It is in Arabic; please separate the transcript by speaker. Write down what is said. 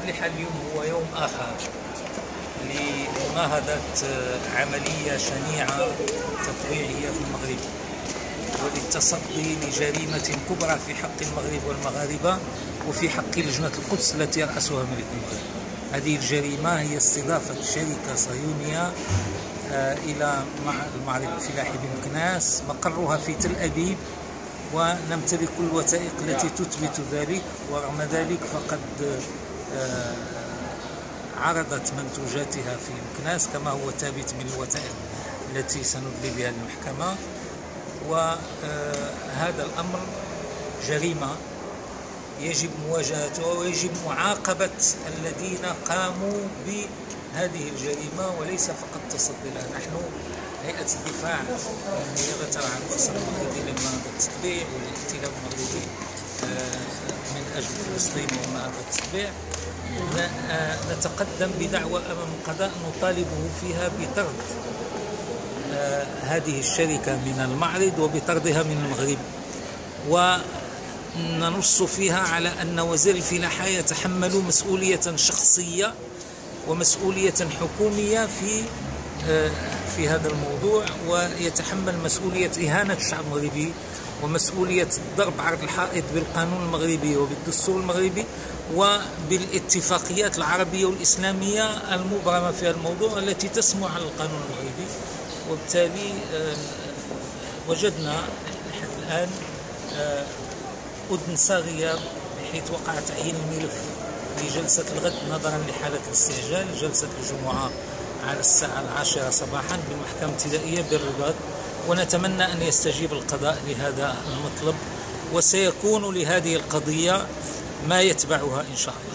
Speaker 1: كل حال اليوم هو يوم آخر لمناهضة عملية شنيعة تطويعية في المغرب، وللتصدي لجريمة كبرى في حق المغرب والمغاربة وفي حق لجنة القدس التي يرأسها ملك المغرب. هذه الجريمة هي استضافة شركة صهيونية إلى المعرض الفلاحي بمكناس، مقرها في تل أبيب، ونمتلك كل الوثائق التي تثبت ذلك. ورغم ذلك فقد عرضت منتوجاتها في مكناس كما هو ثابت من الوثائق التي سندلي بها المحكمة. وهذا الأمر جريمة يجب مواجهتها ويجب معاقبة الذين قاموا بهذه الجريمة، وليس فقط التصدي لها. نحن هيئة الدفاع نيابة عن القصر المغربي لمناهضة التطبيع والائتلاف المغربي من أجل فلسطين ومناهضة التطبيع نتقدم بدعوى أمام القضاء نطالبه فيها بطرد هذه الشركة من المعرض وبطردها من المغرب، وننص فيها على أن وزير الفلاحة يتحمل مسؤولية شخصية ومسؤولية حكومية في هذا الموضوع، ويتحمل مسؤولية إهانة الشعب المغربي ومسؤولية الضرب عرض الحائط بالقانون المغربي وبالدستور المغربي وبالاتفاقيات العربية والإسلامية المبرمة في الموضوع التي تسمح على القانون المغربي. وبالتالي وجدنا لحد الآن أذن صاغية، بحيث وقع تعيين الملف لجلسة الغد نظرا لحالة الاستعجال، جلسة الجمعة على الساعة 10 صباحا بالمحكمة الابتدائية بالرباط، ونتمنى أن يستجيب القضاء لهذا المطلب، وسيكون لهذه القضية ما يتبعها إن شاء الله.